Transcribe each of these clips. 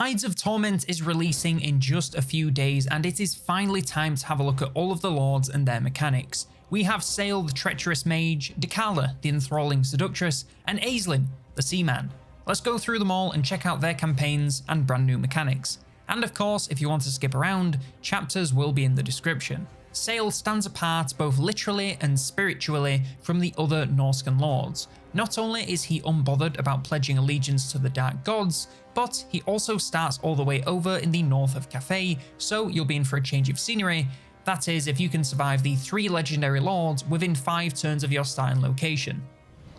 Tides of Torment is releasing in just a few days, and it is finally time to have a look at all of the lords and their mechanics. We have Sayl the treacherous mage, Decala the enthralling seductress, and Aislinn the seaman. Let's go through them all and check out their campaigns and brand new mechanics. And of course, if you want to skip around, chapters will be in the description. Sayl stands apart both literally and spiritually from the other Norscan lords. Not only is he unbothered about pledging allegiance to the dark gods, but he also starts all the way over in the north of Cathay, so you'll be in for a change of scenery. That is, if you can survive the 3 legendary lords within 5 turns of your starting location.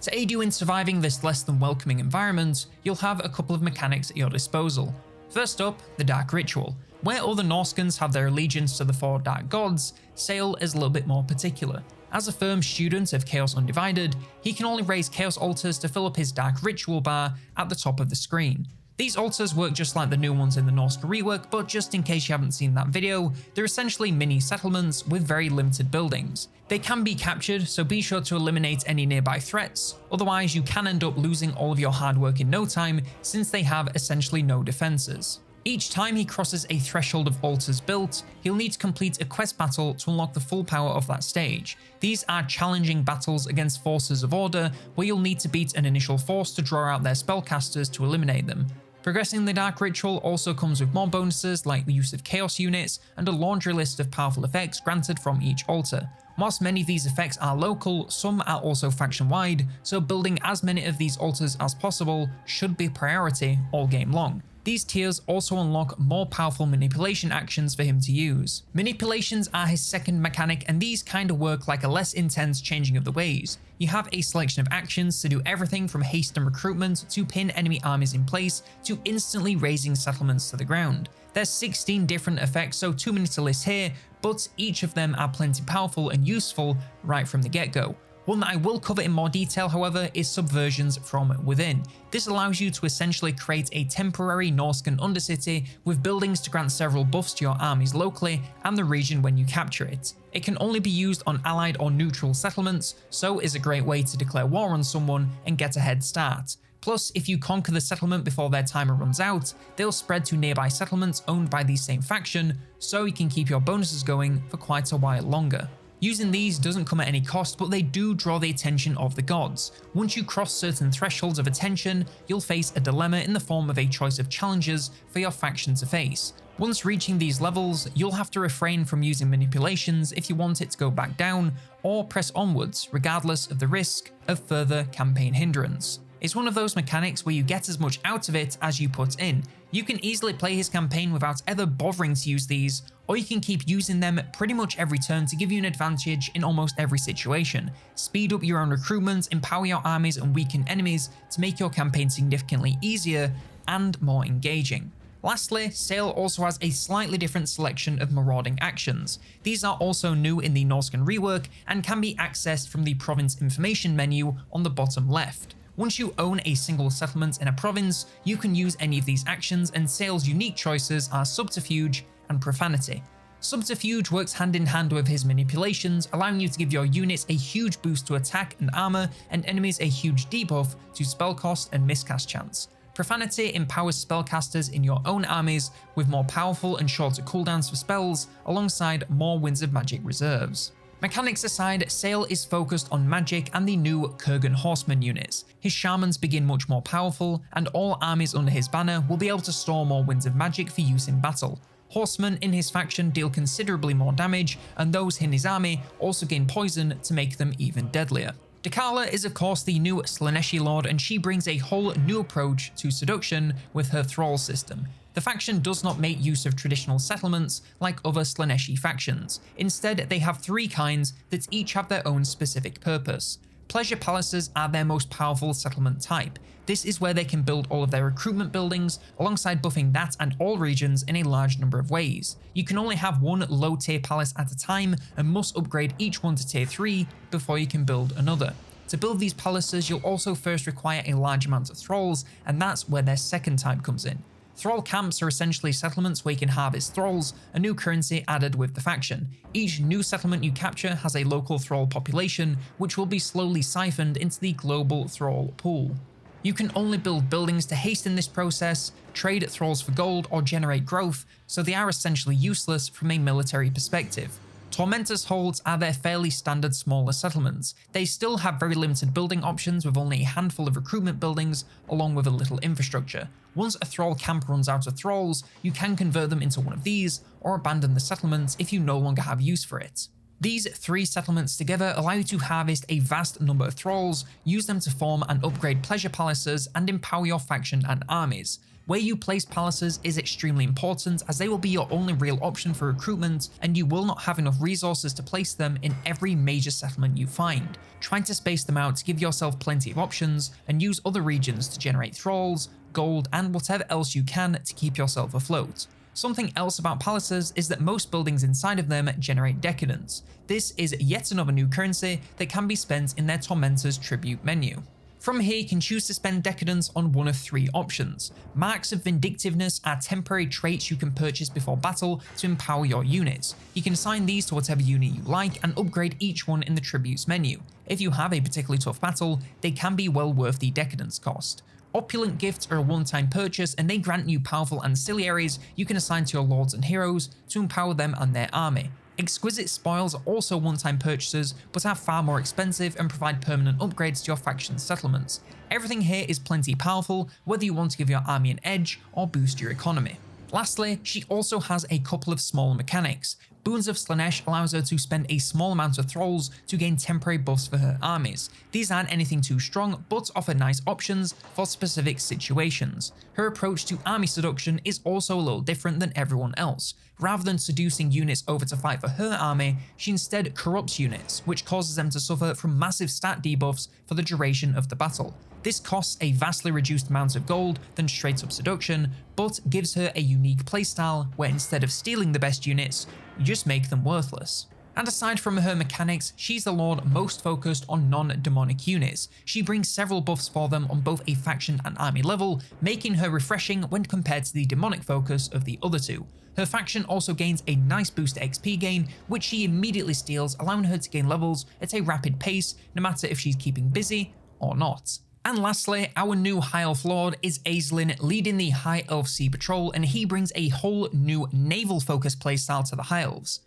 To aid you in surviving this less than welcoming environment, you'll have a couple of mechanics at your disposal. First up, the Dark Ritual. Where other Norscans have their allegiance to the 4 dark gods, Sayl is a little bit more particular. As a firm student of Chaos Undivided, he can only raise Chaos Altars to fill up his Dark Ritual bar at the top of the screen. These altars work just like the new ones in the Norsca rework, but just in case you haven't seen that video, they're essentially mini settlements with very limited buildings. They can be captured, so be sure to eliminate any nearby threats, otherwise you can end up losing all of your hard work in no time since they have essentially no defenses. Each time he crosses a threshold of altars built, he'll need to complete a quest battle to unlock the full power of that stage. These are challenging battles against forces of order, where you'll need to beat an initial force to draw out their spellcasters to eliminate them. Progressing the Dark Ritual also comes with more bonuses like the use of chaos units and a laundry list of powerful effects granted from each altar. Whilst many of these effects are local, some are also faction-wide, so building as many of these altars as possible should be priority all game long. These tiers also unlock more powerful manipulation actions for him to use. Manipulations are his second mechanic, and these kind of work like a less intense changing of the ways. You have a selection of actions to do everything from haste and recruitment to pin enemy armies in place to instantly razing settlements to the ground. There's 16 different effects, so too many to list here, but each of them are plenty powerful and useful right from the get-go. One that I will cover in more detail, however, is subversions from within. This allows you to essentially create a temporary Norscan undercity with buildings to grant several buffs to your armies locally and the region when you capture it. It can only be used on allied or neutral settlements, so is a great way to declare war on someone and get a head start. Plus, if you conquer the settlement before their timer runs out, they'll spread to nearby settlements owned by the same faction, so you can keep your bonuses going for quite a while longer. Using these doesn't come at any cost, but they do draw the attention of the gods. Once you cross certain thresholds of attention, you'll face a dilemma in the form of a choice of challenges for your faction to face. Once reaching these levels, you'll have to refrain from using manipulations if you want it to go back down, or press onwards regardless of the risk of further campaign hindrance. It's one of those mechanics where you get as much out of it as you put in. You can easily play his campaign without ever bothering to use these, or you can keep using them pretty much every turn to give you an advantage in almost every situation. Speed up your own recruitment, empower your armies and weaken enemies to make your campaign significantly easier and more engaging. Lastly, Sayl also has a slightly different selection of marauding actions. These are also new in the Norscan rework and can be accessed from the province information menu on the bottom left. Once you own a single settlement in a province, you can use any of these actions, and Sayl's unique choices are Subterfuge and Profanity. Subterfuge works hand in hand with his manipulations, allowing you to give your units a huge boost to attack and armor, and enemies a huge debuff to spell cost and miscast chance. Profanity empowers spellcasters in your own armies with more powerful and shorter cooldowns for spells, alongside more Winds of Magic reserves. Mechanics aside, Sayl is focused on magic and the new Kurgan Horseman units. His shamans begin much more powerful, and all armies under his banner will be able to store more Winds of Magic for use in battle. Horsemen in his faction deal considerably more damage, and those in his army also gain poison to make them even deadlier. Decala is of course the new Slaaneshi Lord, and she brings a whole new approach to seduction with her thrall system. The faction does not make use of traditional settlements like other Slaaneshi factions. Instead, they have 3 kinds that each have their own specific purpose. Pleasure Palaces are their most powerful settlement type. This is where they can build all of their recruitment buildings, alongside buffing that and all regions in a large number of ways. You can only have one low tier palace at a time and must upgrade each one to tier 3 before you can build another. To build these palaces, you'll also first require a large amount of thralls, and that's where their second type comes in. Thrall camps are essentially settlements where you can harvest thralls, a new currency added with the faction. Each new settlement you capture has a local thrall population, which will be slowly siphoned into the global thrall pool. You can only build buildings to hasten this process, trade thralls for gold, or generate growth, so they are essentially useless from a military perspective. Tormentors' holds are their fairly standard smaller settlements. They still have very limited building options with only a handful of recruitment buildings along with a little infrastructure. Once a thrall camp runs out of thralls, you can convert them into one of these or abandon the settlement if you no longer have use for it. These 3 settlements together allow you to harvest a vast number of thralls, use them to form and upgrade pleasure palaces, and empower your faction and armies. Where you place palaces is extremely important as they will be your only real option for recruitment, and you will not have enough resources to place them in every major settlement you find. Trying to space them out to give yourself plenty of options and use other regions to generate thralls, gold, and whatever else you can to keep yourself afloat. Something else about palaces is that most buildings inside of them generate decadence. This is yet another new currency that can be spent in their Tormentor's tribute menu. From here, you can choose to spend decadence on one of 3 options. Marks of Vindictiveness are temporary traits you can purchase before battle to empower your units. You can assign these to whatever unit you like and upgrade each one in the tributes menu. If you have a particularly tough battle, they can be well worth the decadence cost. Opulent gifts are a one-time purchase, and they grant you powerful ancillaries you can assign to your lords and heroes to empower them and their army. Exquisite spoils are also one-time purchases, but are far more expensive and provide permanent upgrades to your faction's settlements. Everything here is plenty powerful, whether you want to give your army an edge or boost your economy. Lastly, she also has a couple of smaller mechanics. Boons of Slaanesh allows her to spend a small amount of thralls to gain temporary buffs for her armies. These aren't anything too strong, but offer nice options for specific situations. Her approach to army seduction is also a little different than everyone else. Rather than seducing units over to fight for her army, she instead corrupts units, which causes them to suffer from massive stat debuffs for the duration of the battle. This costs a vastly reduced amount of gold than straight up seduction, but gives her a unique playstyle where instead of stealing the best units, you just make them worthless. And aside from her mechanics, she's the lord most focused on non-demonic units. She brings several buffs for them on both a faction and army level, making her refreshing when compared to the demonic focus of the other 2. Her faction also gains a nice boost to XP gain, which she immediately steals, allowing her to gain levels at a rapid pace, no matter if she's keeping busy or not. And lastly, our new High Elf Lord is Aislinn, leading the High Elf Sea Patrol, and he brings a whole new naval-focused playstyle to the High Elves.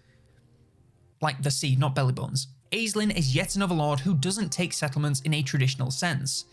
Like the sea, not belly buttons. Aislinn is yet another lord who doesn't take settlements in a traditional sense.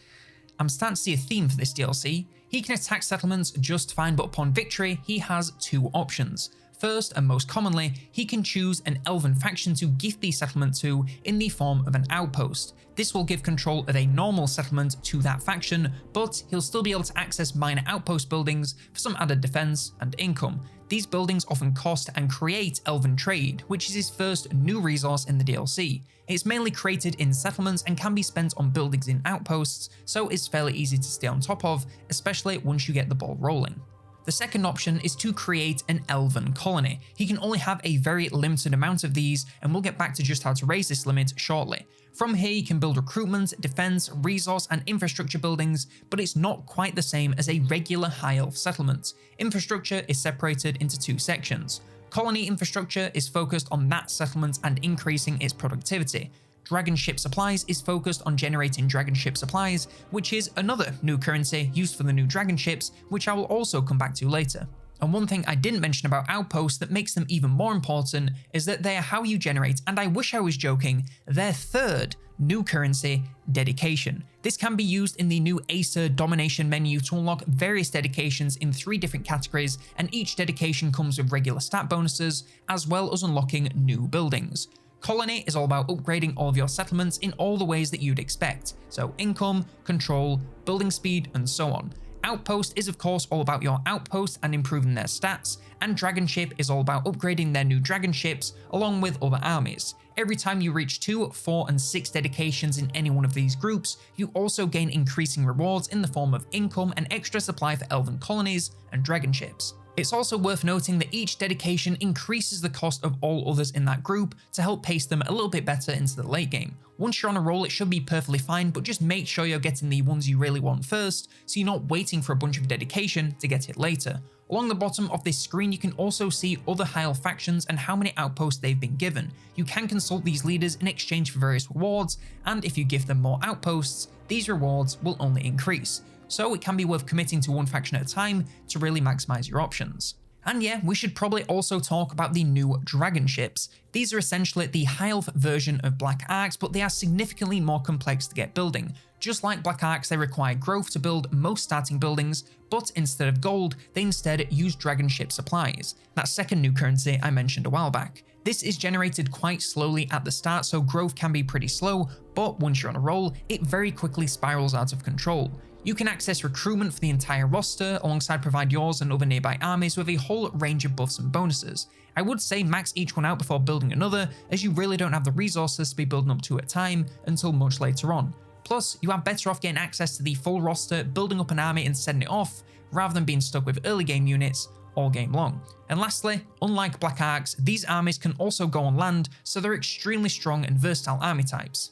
I'm starting to see a theme for this DLC. He can attack settlements just fine, but upon victory, he has 2 options. First, and most commonly, he can choose an elven faction to gift the settlement to in the form of an outpost. This will give control of a normal settlement to that faction, but he'll still be able to access minor outpost buildings for some added defense and income. These buildings often cost and create elven trade, which is his first new resource in the DLC. It's mainly created in settlements and can be spent on buildings in outposts, so it's fairly easy to stay on top of, especially once you get the ball rolling. The second option is to create an elven colony. He can only have a very limited amount of these, and we'll get back to just how to raise this limit shortly. From here you can build recruitment, defense, resource and infrastructure buildings, but it's not quite the same as a regular high elf settlement. Infrastructure is separated into 2 sections. Colony infrastructure is focused on that settlement and increasing its productivity. Dragon ship supplies is focused on generating dragon ship supplies, which is another new currency used for the new dragon ships, which I will also come back to later. And one thing I didn't mention about outposts that makes them even more important is that they are how you generate, and I wish I was joking, their third new currency, dedication. This can be used in the new Acer domination menu to unlock various dedications in 3 different categories, and each dedication comes with regular stat bonuses, as well as unlocking new buildings. Colony is all about upgrading all of your settlements in all the ways that you'd expect, so income, control, building speed, and so on. Outpost is of course all about your outposts and improving their stats, and Dragon Ship is all about upgrading their new dragon ships along with other armies. Every time you reach 2, 4, and 6 dedications in any one of these groups, you also gain increasing rewards in the form of income and extra supply for elven colonies and dragon ships. It's also worth noting that each dedication increases the cost of all others in that group to help pace them a little bit better into the late game. Once you're on a roll, it should be perfectly fine, but just make sure you're getting the ones you really want first, so you're not waiting for a bunch of dedication to get it later. Along the bottom of this screen, you can also see other high elf factions and how many outposts they've been given. You can consult these leaders in exchange for various rewards, and if you give them more outposts, these rewards will only increase, so it can be worth committing to one faction at a time to really maximize your options. And yeah, we should probably also talk about the new dragon ships. These are essentially the high elf version of Black Arcs, but they are significantly more complex to get building. Just like Black Arcs, they require growth to build most starting buildings, but instead of gold, they instead use dragon ship supplies, that second new currency I mentioned a while back. This is generated quite slowly at the start, so growth can be pretty slow, but once you're on a roll, it very quickly spirals out of control. You can access recruitment for the entire roster, alongside provide yours and other nearby armies with a whole range of buffs and bonuses. I would say max each one out before building another, as you really don't have the resources to be building up to at a time until much later on. Plus, you are better off getting access to the full roster, building up an army and setting it off, rather than being stuck with early game units all game long. And lastly, unlike Black Arcs, these armies can also go on land, so they're extremely strong and versatile army types.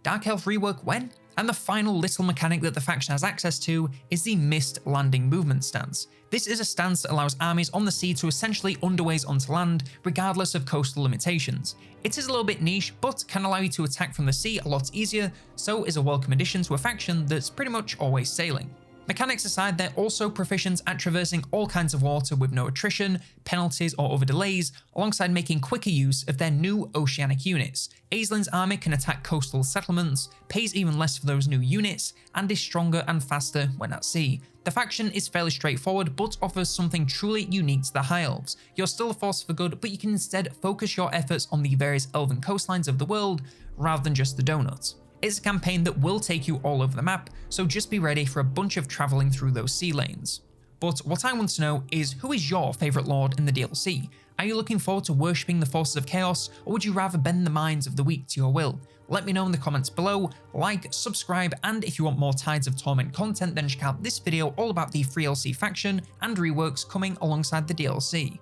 Dark Elf rework when? And the final little mechanic that the faction has access to is the missed landing movement stance. This is a stance that allows armies on the sea to essentially underways onto land, regardless of coastal limitations. It is a little bit niche, but can allow you to attack from the sea a lot easier, so is a welcome addition to a faction that's pretty much always sailing. Mechanics aside, they're also proficient at traversing all kinds of water with no attrition, penalties or other delays, alongside making quicker use of their new oceanic units. Aislinn's army can attack coastal settlements, pays even less for those new units, and is stronger and faster when at sea. The faction is fairly straightforward, but offers something truly unique to the High Elves. You're still a force for good, but you can instead focus your efforts on the various elven coastlines of the world, rather than just the donut. It's a campaign that will take you all over the map, so just be ready for a bunch of travelling through those sea lanes. But what I want to know is, who is your favourite lord in the DLC? Are you looking forward to worshipping the forces of chaos, or would you rather bend the minds of the weak to your will? Let me know in the comments below, like, subscribe, and if you want more Tides of Torment content, then check out this video all about the free DLC faction and reworks coming alongside the DLC.